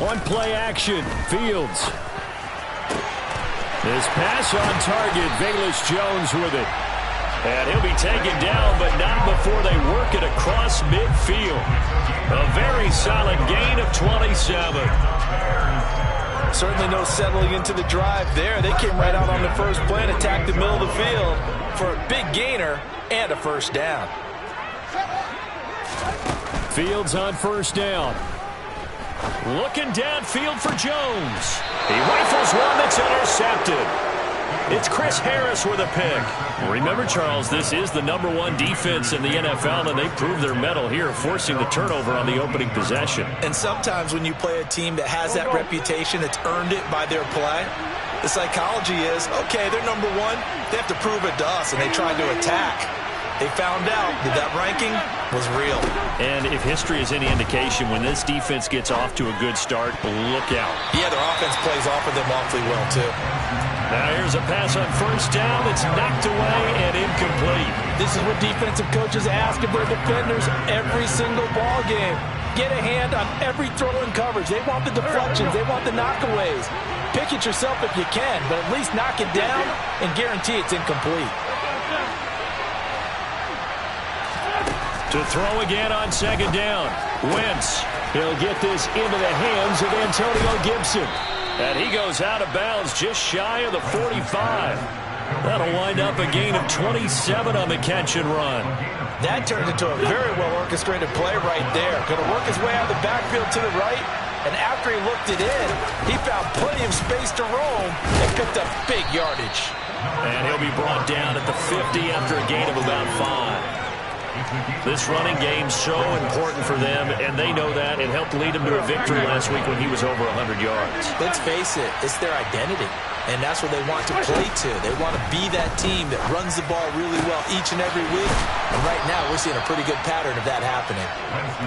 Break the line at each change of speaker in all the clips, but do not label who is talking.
On play action, Fields. His pass on target, Velus Jones with it. And he'll be taken down, but not before they work it across midfield. A very solid gain of 27.
Certainly no settling into the drive there. They came right out on the first play and attacked the middle of the field for a big gainer and a first down.
Fields on first down. Looking downfield for Jones. He rifles one that's intercepted. It's Chris Harris with a pick. Remember, Charles, this is the #1 defense in the NFL, and they proved their mettle here, forcing the turnover on the opening possession.
And sometimes when you play a team that has that reputation, that's earned it by their play, the psychology is, okay, they're #1. They have to prove it to us, and they try to attack. They found out that that ranking was real.
And if history is any indication, when this defense gets off to a good start, look out.
Yeah, their offense plays off of them awfully well, too.
Now here's a pass on first down that's knocked away and incomplete.
This is what defensive coaches ask of their defenders every single ball game. Get a hand on every throw and coverage. They want the deflections. They want the knockaways. Pick it yourself if you can, but at least knock it down and guarantee it's incomplete.
To throw again on second down. Wentz. He'll get this into the hands of Antonio Gibson. And he goes out of bounds just shy of the 45. That'll wind up a gain of 27 on the catch and run.
That turned into a very well-orchestrated play right there. Going to work his way out of the backfield to the right. And after he looked it in, he found plenty of space to roam and picked up big yardage.
And he'll be brought down at the 50 after a gain of about 5. This running game's so important for them, and they know that. It helped lead them to a victory last week when he was over 100 yards.
Let's face it, it's their identity, and that's what they want to play to. They want to be that team that runs the ball really well each and every week, and right now we're seeing a pretty good pattern of that happening.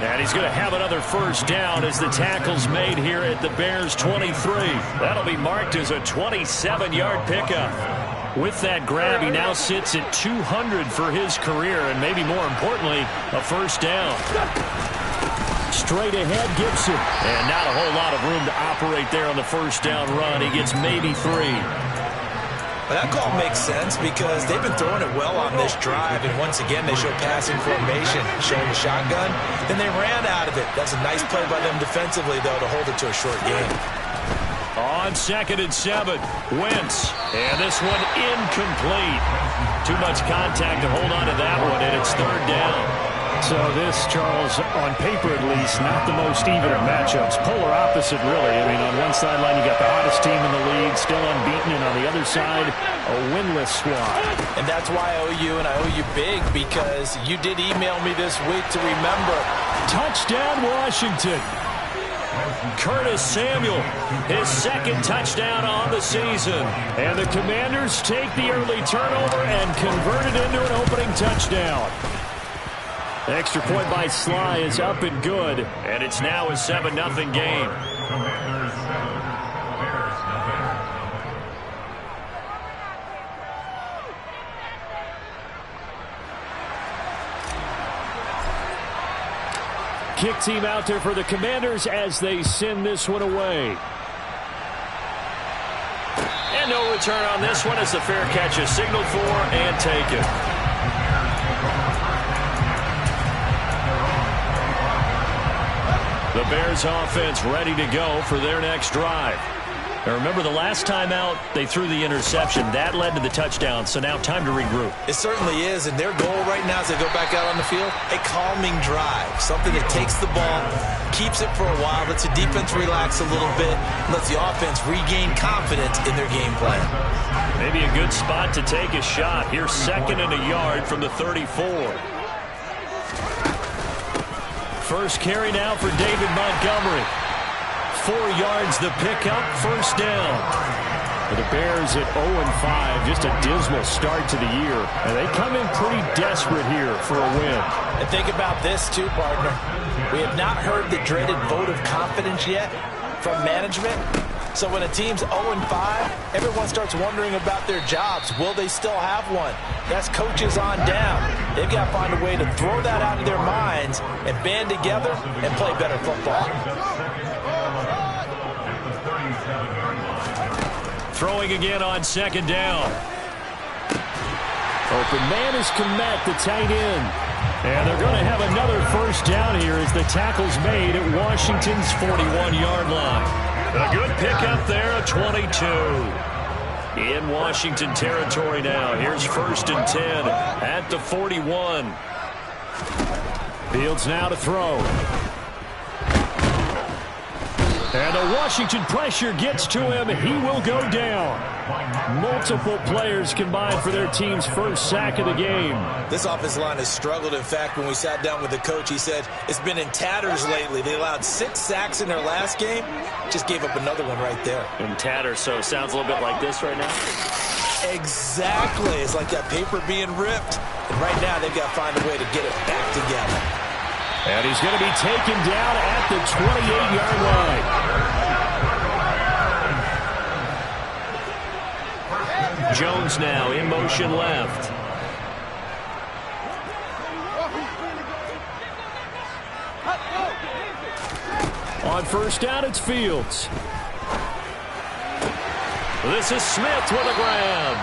And he's going to have another first down as the tackle's made here at the Bears' 23. That'll be marked as a 27-yard pickup. With that grab, he now sits at 200 for his career, and maybe more importantly, a first down. Straight ahead, Gibson. And not a whole lot of room to operate there on the first down run. He gets maybe 3.
Well, that call makes sense because they've been throwing it well on this drive, and once again, they show passing formation, showing the shotgun. Then they ran out of it. That's a nice play by them defensively, though, to hold it to a short game.
On 2nd and 7, Wentz. And this one incomplete. Too much contact to hold on to that one, and it's 3rd down. So this, Charles, on paper at least, not the most even of matchups. Polar opposite, really. I mean, on one sideline, you got the hottest team in the league, still unbeaten, and on the other side, a winless squad.
And that's why I owe you, and I owe you big, because you did email me this week to remember.
Touchdown, Washington. Curtis Samuel, his 2nd touchdown on the season. And the Commanders take the early turnover and convert it into an opening touchdown. Extra point by Sly is up and good, and it's now a 7-0 game. Kick team out there for the Commanders as they send this one away. And no return on this one as the fair catch is signaled for and taken. The Bears offense ready to go for their next drive. Now remember, the last time out, they threw the interception. That led to the touchdown, so now time to regroup.
It certainly is, and their goal right now as they go back out on the field, a calming drive, something that takes the ball, keeps it for a while, lets the defense relax a little bit, lets the offense regain confidence in their game plan.
Maybe a good spot to take a shot. Here's 2nd and a yard from the 34. First carry now for David Montgomery. 4 yards the pickup, first down. For the Bears at 0-5, just a dismal start to the year. And they come in pretty desperate here for a win.
And think about this too, partner. We have not heard the dreaded vote of confidence yet from management. So when a team's 0-5, everyone starts wondering about their jobs. Will they still have one? That's coaches on down. They've got to find a way to throw that out of their minds and band together and play better football.
Throwing again on second down.
Open man is Kmet, the tight end.
And they're going to have another first down here as the tackle's made at Washington's 41-yard line. A good pickup there at 22. In Washington territory now. Here's 1st and 10 at the 41. Fields now to throw. And the Washington pressure gets to him. He will go down. Multiple players combined for their team's first sack of the game.
This offensive line has struggled. In fact, when we sat down with the coach, he said it's been in tatters lately. They allowed 6 sacks in their last game. Just gave up another one right there.
In tatters, so it sounds a little bit like this right now.
Exactly. It's like that paper being ripped. And right now, they've got to find a way to get it back together.
And he's going to be taken down at the 28-yard line. Jones now in motion left. On first down, it's Fields. This is Smith with a grab.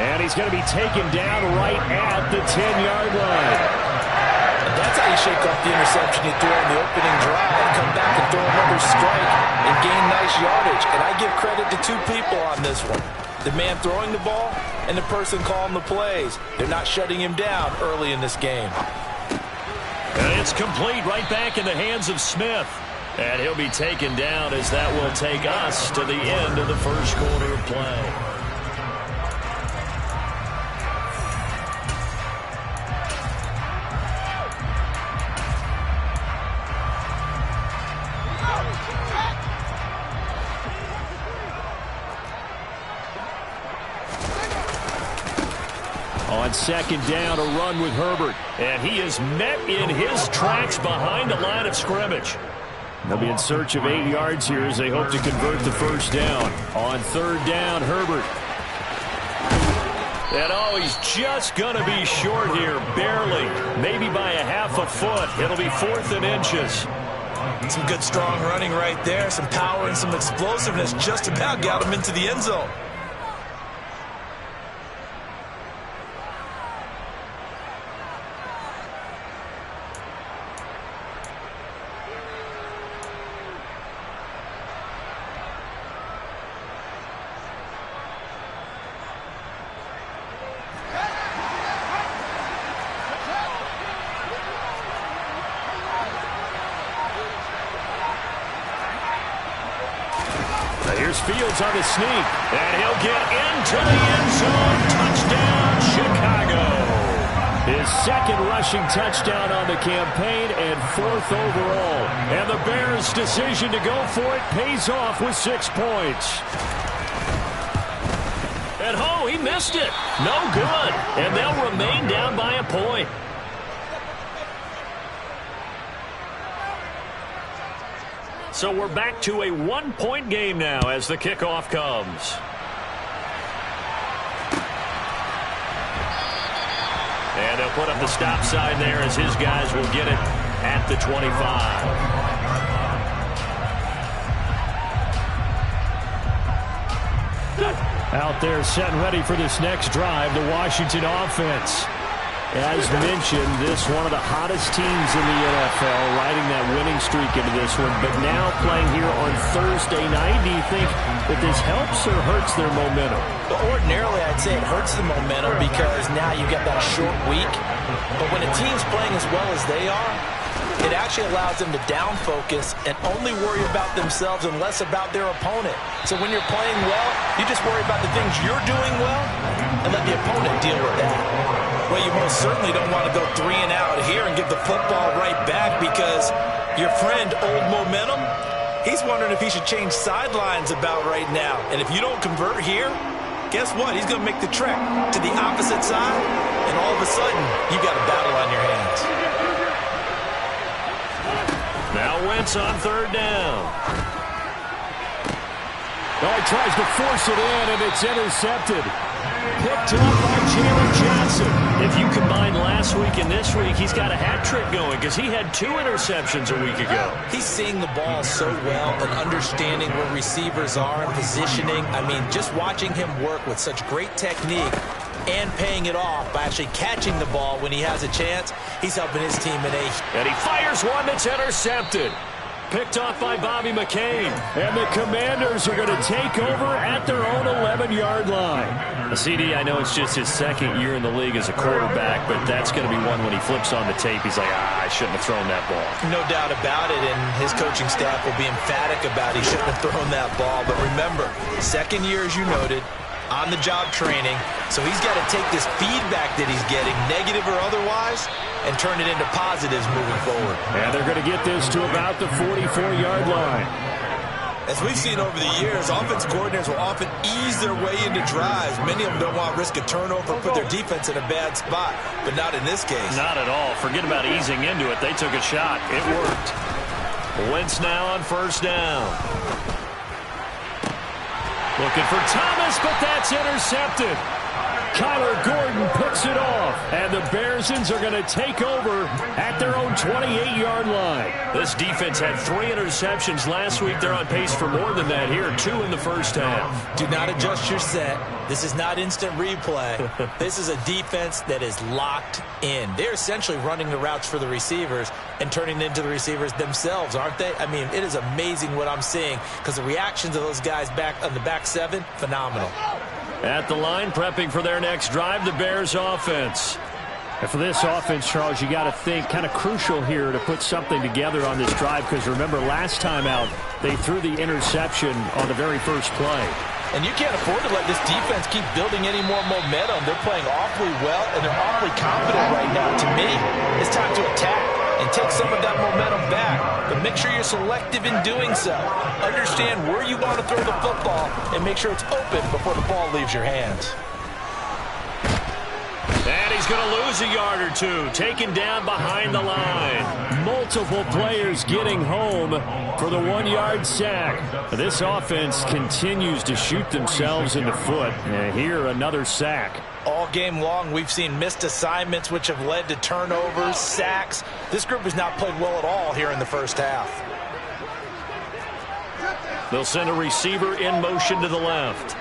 And he's going to be taken down right at the 10-yard line.
That's how you shake off the interception you threw on the opening drive, come back and throw another strike and gain nice yardage. And I give credit to 2 people on this one. The man throwing the ball and the person calling the plays. They're not shutting him down early in this game.
And it's complete right back in the hands of Smith. And he'll be taken down as that will take us to the end of the first quarter of play. On second down, a run with Herbert. And he is met in his tracks behind the line of scrimmage. They'll be in search of 8 yards here as they hope to convert the first down. On third down, Herbert. And oh, he's just going to be short here, barely. Maybe by a half a foot. It'll be 4th and inches.
Some good, strong running right there. Some power and some explosiveness. Just about got him into the end zone.
Here's Fields on the sneak, and he'll get into the end zone. Touchdown, Chicago. His 2nd rushing touchdown on the campaign and 4th overall. And the Bears' decision to go for it pays off with 6 points. And oh, he missed it. No good. And they'll remain down by a point. So we're back to a 1-point game now as the kickoff comes. And they'll put up the stop sign there as his guys will get it at the 25. Out there set and ready for this next drive, the Washington offense. As mentioned, this one of the hottest teams in the NFL, riding that winning streak into this one, but now playing here on Thursday night. Do you think that this helps or hurts their momentum?
But ordinarily, I'd say it hurts the momentum because now you've got that short week. But when a team's playing as well as they are, it actually allows them to down focus and only worry about themselves and less about their opponent. So when you're playing well, you just worry about the things you're doing well and let the opponent deal with that. Well, you most certainly don't want to go 3 and out here and give the football right back because your friend, Old Momentum, he's wondering if he should change sidelines about right now. And if you don't convert here, guess what? He's going to make the trek to the opposite side, and all of a sudden, you've got a battle on your hands.
Now Wentz on third down. Oh, he tries to force it in, and it's intercepted. Picked up by Jalen Johnson. Watson. If you combine last week and this week, he's got a hat trick going because he had 2 interceptions a week ago.
He's seeing the ball so well and understanding where receivers are and positioning. I mean, just watching him work with such great technique and paying it off by actually catching the ball when he has a chance, he's helping his team in a...
And he fires one that's intercepted. Picked off by Bobby McCain.
And the Commanders are going to take over at their own 11-yard line.
The CD, I know it's just his second year in the league as a quarterback, but that's going to be one when he flips on the tape. He's like, I shouldn't have thrown that ball.
No doubt about it, and his coaching staff will be emphatic about he shouldn't have thrown that ball. But remember, second year, as you noted, on-the-job training, so he's got to take this feedback that he's getting, negative or otherwise, and turn it into positives moving forward.
And they're going to get this to about the 44-yard line.
As we've seen over the years, offensive coordinators will often ease their way into drives. Many of them don't want to risk a turnover or put their defense in a bad spot, but not in this case.
Not at all. Forget about easing into it. They took a shot. It worked. Wentz now on first down. Looking for Thomas, but that's intercepted.
Kyler Gordon picks it off, and the Bearsons are going to take over at their own 28-yard line.
This defense had 3 interceptions last week. They're on pace for more than that here, 2 in the first half.
Do not adjust your set. This is not instant replay. This is a defense that is locked in. They're essentially running the routes for the receivers and turning into the receivers themselves, aren't they? I mean, it is amazing what I'm seeing because the reactions of those guys back on the back 7, phenomenal.
At the line, prepping for their next drive, the Bears offense.
And for this offense, Charles, you got to think kind of crucial here to put something together on this drive because remember last time out they threw the interception on the very first play.
And you can't afford to let this defense keep building any more momentum. They're playing awfully well, and they're awfully confident right now. To me, it's time to attack and take some of that momentum back. But make sure you're selective in doing so. Understand where you want to throw the football and make sure it's open before the ball leaves your hands.
And he's going to lose a yard or 2, taken down behind the line.
Multiple players getting home for the 1-yard sack. This offense continues to shoot themselves in the foot. And here, another sack.
All game long, we've seen missed assignments, which have led to turnovers, sacks. This group has not played well at all here in the first half.
They'll send a receiver in motion to the left.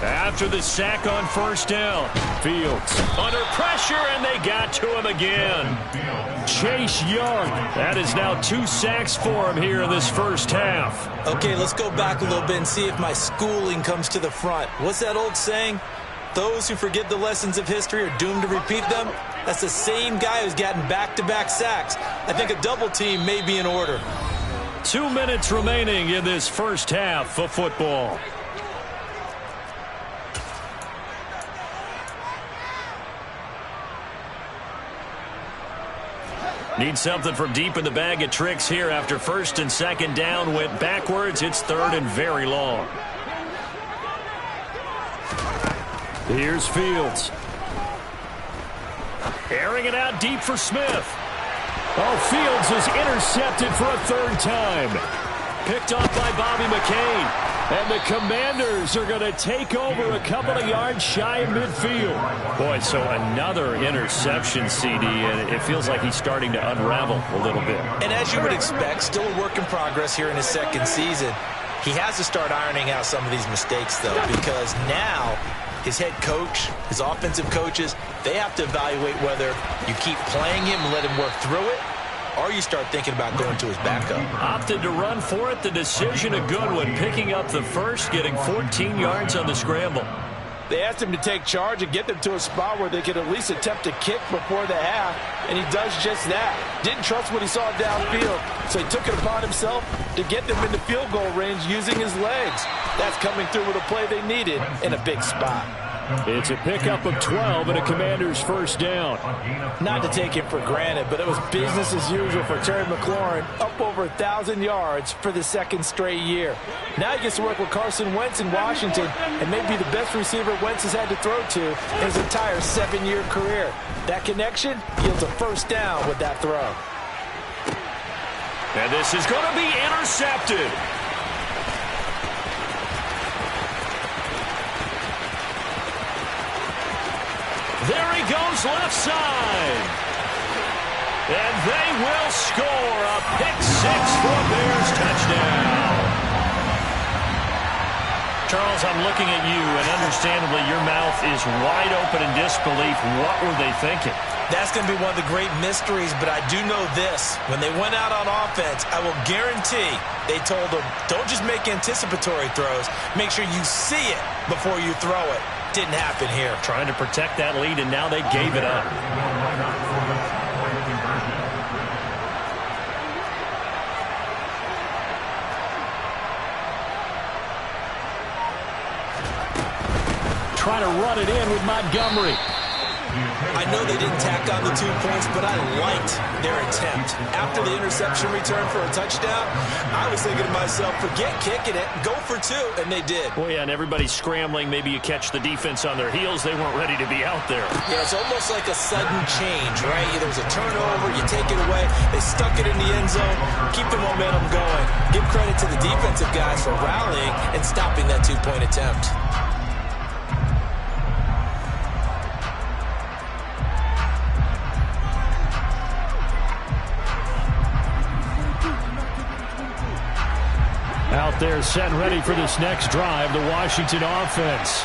After the sack on first down,
Fields
under pressure, and they got to him again.
Chase Young.
That is now 2 sacks for him here in this first half.
Okay, let's go back a little bit and see if my schooling comes to the front. What's that old saying? Those who forget the lessons of history are doomed to repeat them. That's the same guy who's gotten back-to-back sacks. I think a double team may be in order.
2 minutes remaining in this first half of football. Need something from deep in the bag of tricks here after first and second down went backwards. It's third and very long.
Here's Fields.
Airing it out deep for Smith.
Oh, Fields is intercepted for a 3rd time.
Picked off by Bobby McCain.
And the Commanders are going to take over a couple of yards shy of midfield.
Boy, so another interception, CD, and it feels like he's starting to unravel a little bit.
And as you would expect, still a work in progress here in his second season. He has to start ironing out some of these mistakes, though, because now his head coach, his offensive coaches, they have to evaluate whether you keep playing him and let him work through it, or you start thinking about going to his backup.
Opted to run for it. The decision a good one. Picking up the first, getting 14 yards on the scramble.
They asked him to take charge and get them to a spot where they could at least attempt a kick before the half, and he does just that. Didn't trust what he saw downfield, so he took it upon himself to get them into field goal range using his legs. That's coming through with a play they needed in a big spot.
It's a pickup of 12 and a Commander's first down.
Not to take it for granted, but it was business as usual for Terry McLaurin, up over 1,000 yards for the 2nd straight year. Now he gets to work with Carson Wentz in Washington and may be the best receiver Wentz has had to throw to in his entire 7-year career. That connection yields a first down with that throw.
And this is going to be intercepted. goes left side. And they will score a pick six for a Bears touchdown. Charles, I'm looking at you, and understandably your mouth is wide open in disbelief. What were they thinking?
That's going to be one of the great mysteries, but I do know this. When they went out on offense, I will guarantee they told them, don't just make anticipatory throws. Make sure you see it before you throw it. Didn't happen here.
Trying to protect that lead, and now they gave it up.
Trying to run it in with Montgomery.
I know they didn't tack on the 2 points, but I liked their attempt. After the interception return for a touchdown, I was thinking to myself, forget kicking it, go for two, and they did.
Oh, yeah, and everybody's scrambling. Maybe you catch the defense on their heels. They weren't ready to be out there.
Yeah, it's almost like a sudden change, right? There's a turnover, you take it away, they stuck it in the end zone, keep the momentum going. Give credit to the defensive guys for rallying and stopping that 2-point attempt.
Out there set and ready for this next drive, the Washington offense.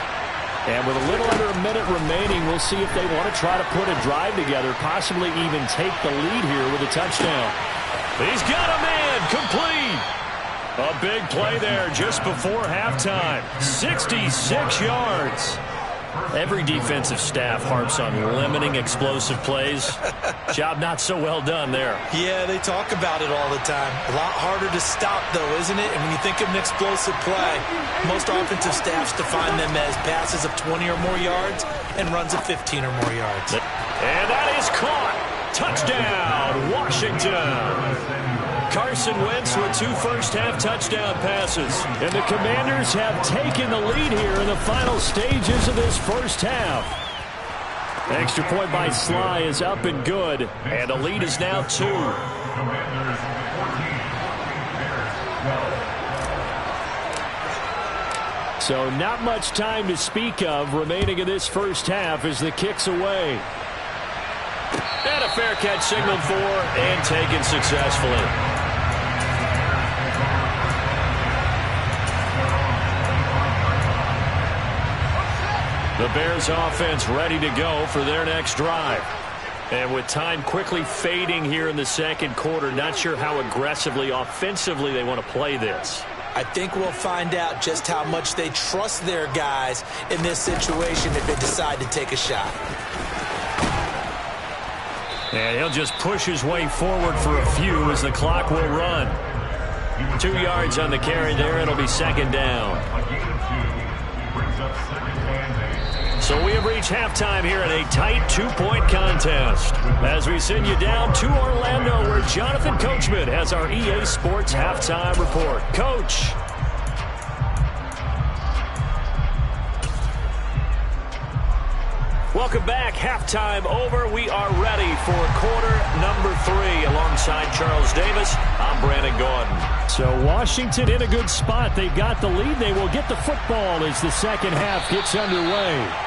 And with a little under a minute remaining, we'll see if they want to try to put a drive together, possibly even take the lead here with a touchdown.
He's got a man, complete. A big play there just before halftime. 66 yards. Every defensive staff harps on limiting explosive plays. Job not so well done there.
Yeah, they talk about it all the time. A lot harder to stop, though, isn't it? And when you think of an explosive play, most offensive staffs define them as passes of 20 or more yards and runs of 15 or more yards.
And that is caught. Touchdown, Washington. Carson Wentz with 2 first-half touchdown passes.
And the Commanders have taken the lead here in the final stages of this first half. Extra point by Sly is up and good.
And the lead is now 2.
So not much time to speak of remaining in this first half as the kick's away.
And a fair catch signaled for and taken successfully. The Bears offense ready to go for their next drive. And with time quickly fading here in the second quarter, not sure how aggressively, offensively they want to play this.
I think we'll find out just how much they trust their guys in this situation if they decide to take a shot.
And he'll just push his way forward for a few as the clock will run. 2 yards on the carry there. It'll be second down. So we have reached halftime here in a tight 2-point contest. As we send you down to Orlando, where Jonathan Coachman has our EA Sports Halftime Report. Coach. Welcome back. Halftime over. We are ready for quarter number 3. Alongside Charles Davis, I'm Brandon Gaudin.
So Washington in a good spot. They've got the lead. They will get the football as the second half gets underway.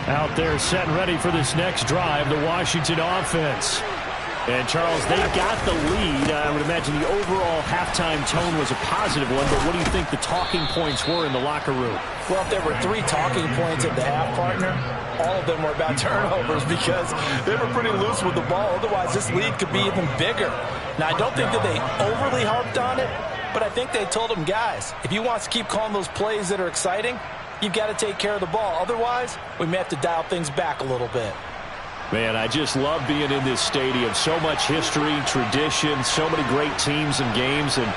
Out there set and ready for this next drive, the Washington offense. And, Charles, they got the lead. I would imagine the overall halftime tone was a positive one, but what do you think the talking points were in the locker room?
Well, if there were 3 talking points at the half, partner, all of them were about turnovers because they were pretty loose with the ball. Otherwise, this lead could be even bigger. Now, I don't think that they overly harped on it, but I think they told them, guys, if you want to keep calling those plays that are exciting, you've got to take care of the ball. Otherwise, we may have to dial things back a little bit.
Man, I just love being in this stadium. So much history, tradition, so many great teams and games, and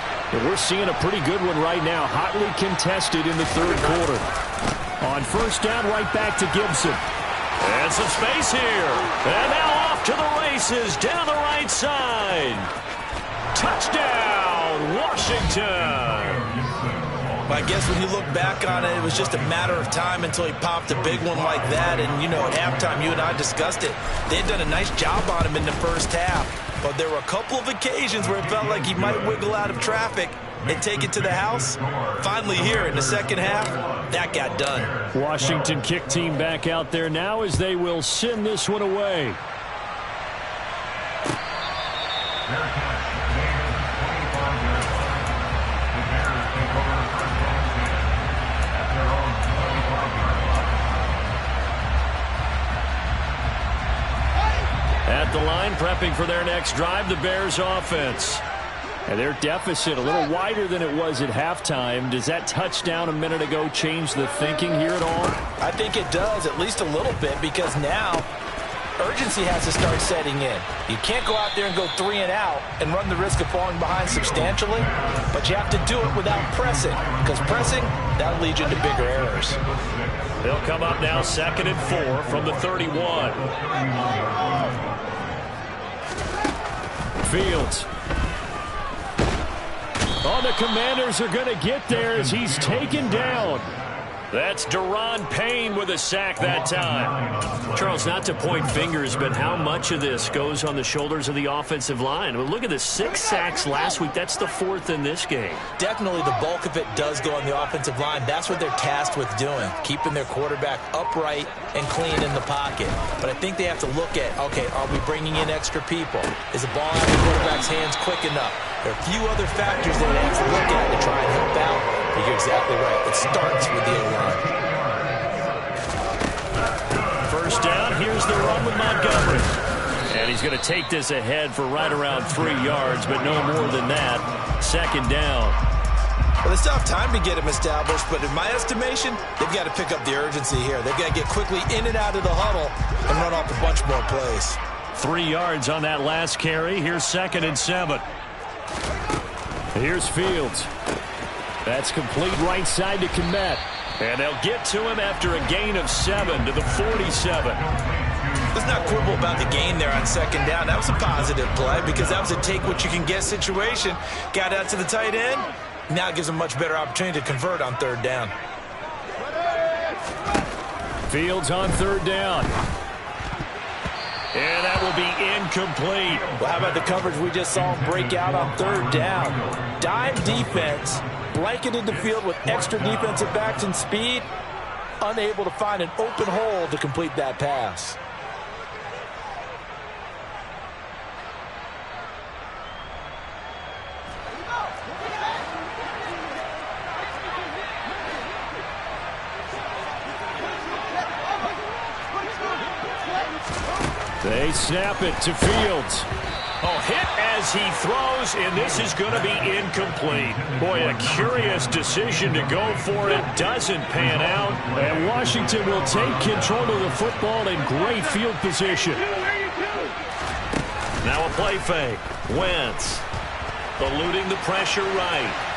we're seeing a pretty good one right now, hotly contested in the third quarter. On first down, right back to Gibson.
And some space here. And now off to the races down the right side. Touchdown, Washington.
I guess when you look back on it, it was just a matter of time until he popped a big one like that. And, you know, at halftime, you and I discussed it. They had done a nice job on him in the first half. but there were a couple of occasions where it felt like he might wiggle out of traffic and take it to the house. Finally here in the second half, that got done.
Washington kick team back out there now as they will send this one away. At the line, prepping for their next drive, the Bears offense. And their deficit a little wider than it was at halftime. Does that touchdown a minute ago change the thinking here at all?
I think it does, at least a little bit, because now urgency has to start setting in. You can't go out there and go 3 and out and run the risk of falling behind substantially, but you have to do it without pressing, because pressing, that'll lead you to bigger errors.
They'll come up now 2nd and 4 from the 31. Fields. Oh, the Commanders are going to get there as he's taken down. That's Daron Payne with a sack that time. Charles, not to point fingers, but how much of this goes on the shoulders of the offensive line? Well, look at the 6 sacks last week. That's the 4th in this game.
Definitely the bulk of it does go on the offensive line. That's what they're tasked with doing, keeping their quarterback upright and clean in the pocket. But I think they have to look at, okay, are we bringing in extra people? Is the ball out of the quarterback's hands quick enough? There are a few other factors that they have to look at to try and help out. But you're exactly right. It starts with the O-line.
First down, here's the run with Montgomery. And he's going to take this ahead for right around 3 yards, but no more than that. 2nd down.
Well, they still have time to get him established, but in my estimation, they've got to pick up the urgency here. They've got to get quickly in and out of the huddle and run off a bunch more plays.
3 yards on that last carry. Here's 2nd and 7. Here's Fields. That's complete right side to Kmet. And they'll get to him after a gain of 7 to the 47.
Let's not quibble about the gain there on 2nd down. That was a positive play because that was a take-what-you-can-get situation. Got out to the tight end. Now it gives them a much better opportunity to convert on 3rd down.
Fields on 3rd down.
And that will be incomplete.
Well, how about the coverage we just saw him break out on 3rd down? Dime defense, blanketed the field with extra defensive backs and speed, unable to find an open hole to complete that pass.
They snap it to Fields.
Oh, hit as he throws, and this is going to be incomplete. Boy, a curious decision to go for it. Doesn't pan out.
And Washington will take control of the football in great field position.
Now a play fake. Wentz eluding the pressure right.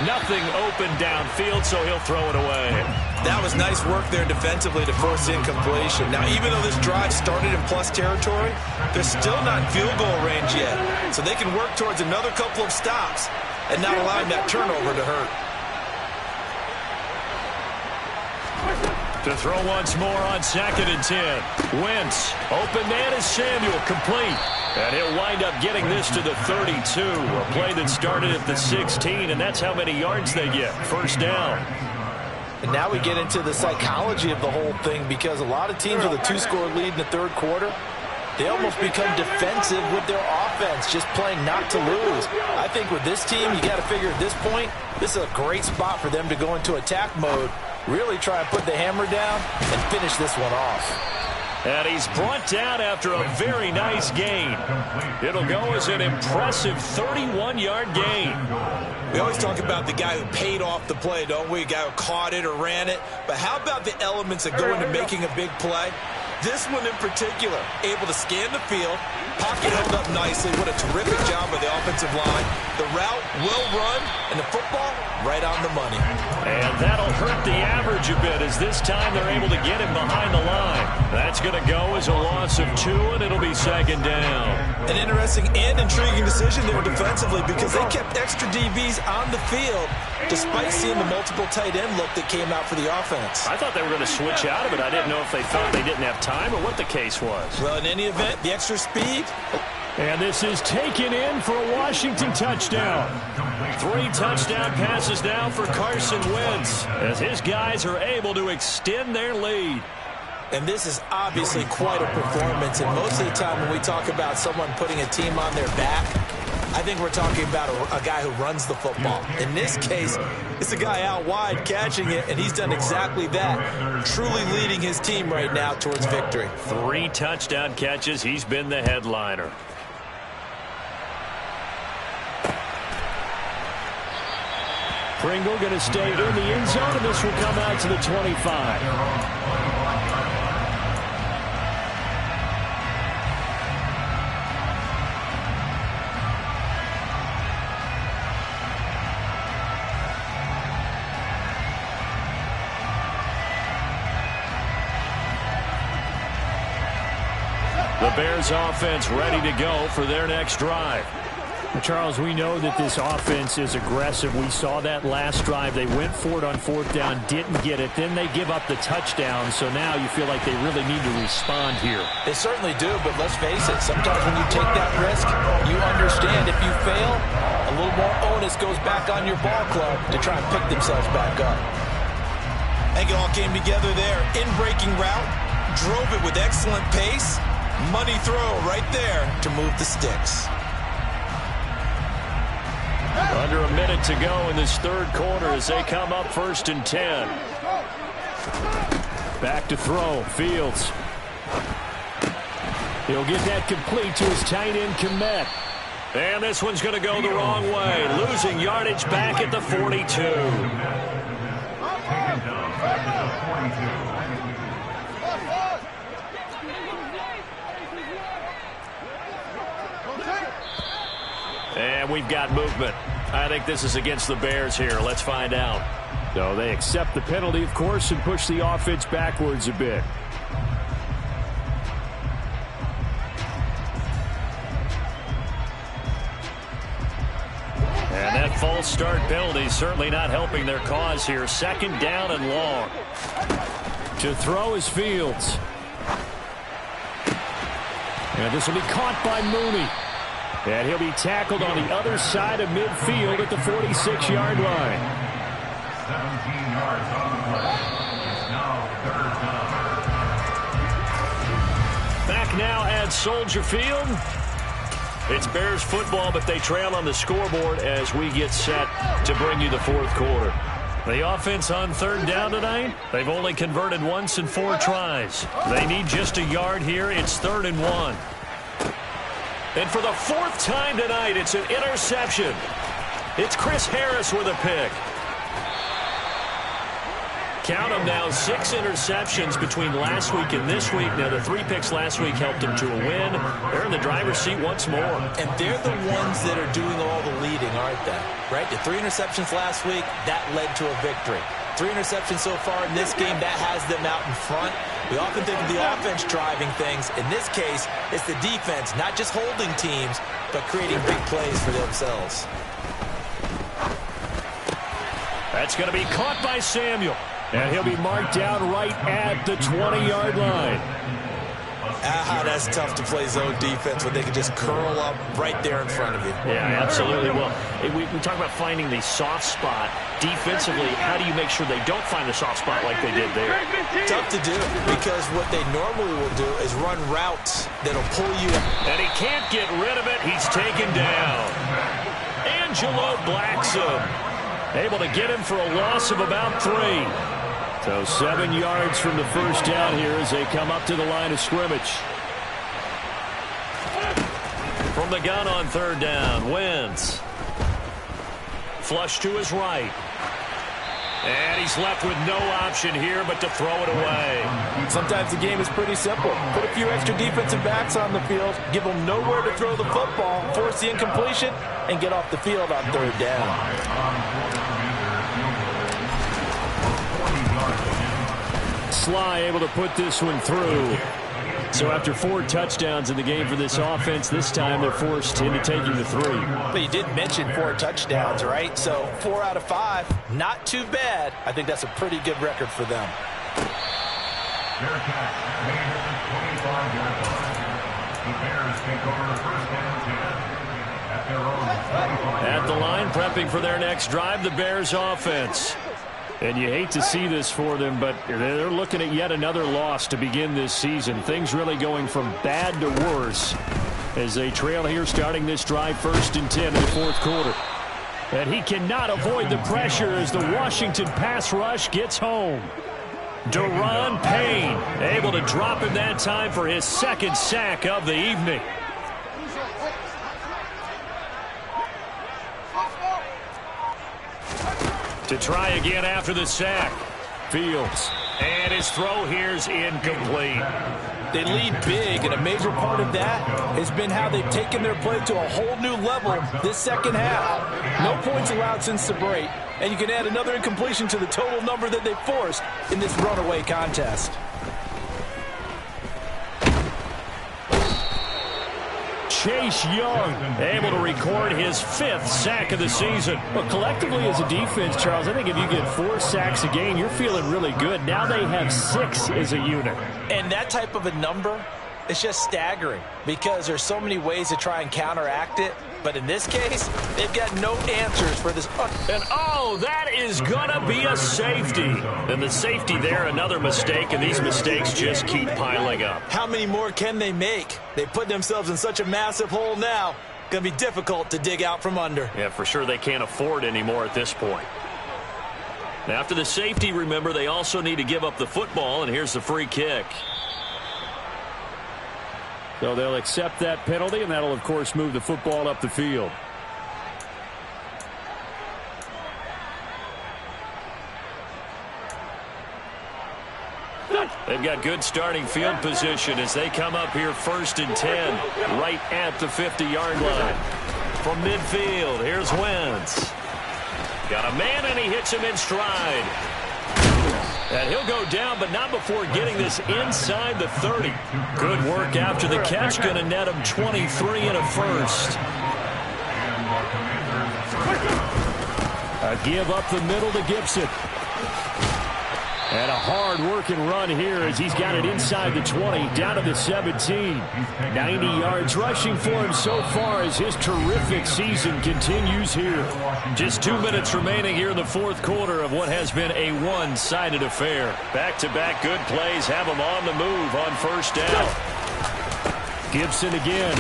Nothing open downfield, so he'll throw it away.
That was nice work there defensively to force incompletion. Now, even though this drive started in plus territory, they're still not in field goal range yet. So they can work towards another couple of stops and not allowing that turnover to hurt.
To throw once more on 2nd and 10. Wentz, open man is Samuel, complete. And he'll wind up getting this to the 32. A play that started at the 16, and that's how many yards they get. 1st down.
And now we get into the psychology of the whole thing because a lot of teams with a 2-score lead in the 3rd quarter, they almost become defensive with their offense, just playing not to lose. I think with this team, you got to figure at this point, this is a great spot for them to go into attack mode, really try and put the hammer down and finish this one off.
And he's brought down after a very nice gain. It'll go as an impressive 31-yard gain.
We always talk about the guy who paid off the play, don't we? A guy who caught it or ran it. But how about the elements that go into making a big play? This one in particular, able to scan the field, pocket held up nicely. What a terrific job by the offensive line. The route well run, and the football right on the money.
And that'll hurt the average a bit as this time they're able to get him behind the line. That's going to go as a loss of 2, and it'll be 2nd down.
An interesting and intriguing decision there defensively because they kept extra DBs on the field despite seeing the multiple tight end look that came out for the offense.
I thought they were going to switch out of it. I didn't know if they thought they didn't have time or what the case was.
Well, in any event, the extra speed
And this is taken in for a Washington touchdown.
3 touchdown passes now for Carson Wentz as his guys are able to extend their lead.
And this is obviously quite a performance. And most of the time when we talk about someone putting a team on their back, I think we're talking about a guy who runs the football. In this case, it's a guy out wide catching it, and he's done exactly that, truly leading his team right now towards victory.
3 touchdown catches. He's been the headliner.
Pringle going to stay in the end zone, and this will come out to the 25.
The Bears offense ready to go for their next drive.
Charles, we know that this offense is aggressive. We saw that last drive. They went for it on 4th down, didn't get it. Then they give up the touchdown. So now you feel like they really need to respond here.
They certainly do, but let's face it. Sometimes when you take that risk, you understand if you fail, a little more onus goes back on your ball club to try and pick themselves back up.
I think it all came together there. In-breaking route, drove it with excellent pace. Money throw right there to move the sticks.
Under a minute to go in this 3rd quarter as they come up 1st and 10.
Back to throw. Fields. He'll get that complete to his tight end, Kmet.
And this one's going to go the wrong way. Losing yardage back at the 42. And we've got movement. I think this is against the Bears here. Let's find out.
No, they accept the penalty, of course, and push the offense backwards a bit.
And that false start penalty certainly not helping their cause here. 2nd down and long.
To throw is Fields. And this will be caught by Mooney. And he'll be tackled on the other side of midfield at the 46-yard line.
17 yards on the play. It's now 3rd down.
Back now at Soldier Field. It's Bears football, but they trail on the scoreboard as we get set to bring you the 4th quarter. The offense on 3rd down tonight, they've only converted once in 4 tries. They need just a yard here. It's 3rd and 1. And for the 4th time tonight, it's an interception. It's Chris Harris with a pick. Count them now, 6 interceptions between last week and this week. Now, the 3 picks last week helped them to a win. They're in the driver's seat once more.
And they're the ones that are doing all the leading, aren't they? Right? The 3 interceptions last week, that led to a victory. 3 interceptions so far in this game, that has them out in front. We often think of the offense driving things. In this case, it's the defense, not just holding teams, but creating big plays for themselves.
That's going to be caught by Samuel.
And he'll be marked down right at the 20-yard line.
That's tough to play zone defense when they can just curl up right there in front of you.
Yeah, absolutely. Well, we talk about finding the soft spot. Defensively, how do you make sure they don't find the soft spot like they did there?
Tough to do because what they normally will do is run routes that'll pull you.
And he can't get rid of it. He's taken down. Angelo Blackson able to get him for a loss of about 3.
So 7 yards from the 1st down here as they come up to the line of scrimmage.
From the gun on 3rd down, Wentz. Flush to his right. And he's left with no option here but to throw it away.
Sometimes the game is pretty simple. Put a few extra defensive backs on the field, give them nowhere to throw the football, force the incompletion, and get off the field on 3rd down.
Sly able to put this one through. So after 4 touchdowns in the game for this offense, this time they're forced into taking the 3.
But you did mention 4 touchdowns, right? So 4 out of 5, not too bad. I think that's a pretty good record for them.
The Bears take over 1st and 10 at their own 25.
At the line, prepping for their next drive, the Bears offense. And you hate to see this for them, but they're looking at yet another loss to begin this season. Things really going from bad to worse as they trail here starting this drive 1st and 10 in the 4th quarter. And he cannot avoid the pressure as the Washington pass rush gets home. Daron Payne able to drop him that time for his 2nd sack of the evening. To try again after the sack. Fields. And his throw here's incomplete.
They lead big, and a major part of that has been how they've taken their play to a whole new level this 2nd half. No points allowed since the break, and you can add another incompletion to the total number that they forced in this runaway contest.
Chase Young able to record his 5th sack of the season.
Well, collectively as a defense, Charles, I think if you get 4 sacks a game, you're feeling really good. Now they have 6 as a unit.
And that type of a number, it's just staggering because there's so many ways to try and counteract it. But in this case, they've got no answers for this.
And oh, that is going to be a safety. And the safety there, another mistake, and these mistakes just keep piling up.
How many more can they make? They put themselves in such a massive hole now. Going to be difficult to dig out from under.
Yeah, for sure they can't afford anymore at this point. After the safety, remember, they also need to give up the football, and here's the free kick.
So they'll accept that penalty, and that'll, of course, move the football up the field.
They've got good starting field position as they come up here 1st and 10, right at the 50-yard line. From midfield, here's Wentz. Got a man, and he hits him in stride. And he'll go down, but not before getting this inside the 30. Good work after the catch. Going to net him 23 and a 1st.
A give up the middle to Gibson. And a hard-working run here as he's got it inside the 20, down to the 17. 90 yards rushing for him so far as his terrific season continues here.
Just 2 minutes remaining here in the 4th quarter of what has been a one-sided affair. Back-to-back good plays have him on the move on 1st down.
Gibson again.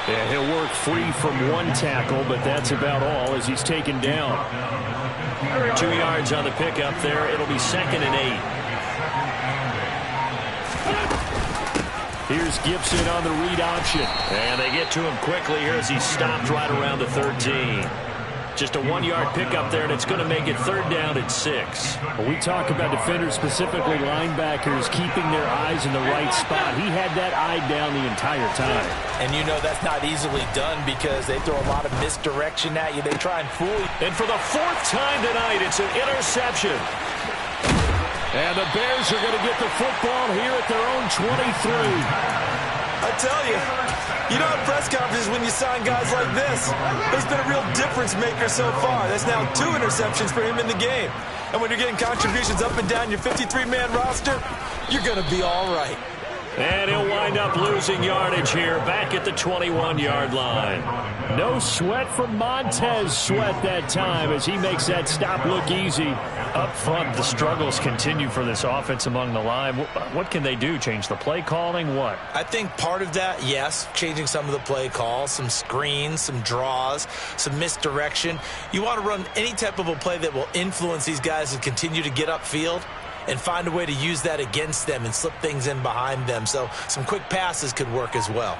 And he'll work free from 1 tackle, but that's about all as he's taken down.
2 yards on the pickup there. It'll be 2nd and 8.
Here's Gibson on the read option.
And they get to him quickly here as he's stopped right around the 13. Just a 1-yard pickup there, and it's going to make it 3rd down and 6.
When we talk about defenders, specifically linebackers, keeping their eyes in the right spot. He had that eye down the entire time.
And you know that's not easily done because they throw a lot of misdirection at you. They try and fool you.
And for the 4th time tonight, it's an interception.
And the Bears are going to get the football here at their own 23.
I tell you, you know at press conferences when you sign guys like this, there's been a real difference maker so far. That's now 2 interceptions for him in the game. And when you're getting contributions up and down your 53-man roster, you're going to be all right.
And he'll wind up losing yardage here back at the 21-yard line.
No sweat from Montez Sweat that time as he makes that stop look easy.
Up front, the struggles continue for this offense among the line. What can they do? Change the play calling? What?
I think part of that, yes, changing some of the play calls, some screens, some draws, some misdirection. You want to run any type of a play that will influence these guys and continue to get upfield and find a way to use that against them and slip things in behind them. So some quick passes could work as well.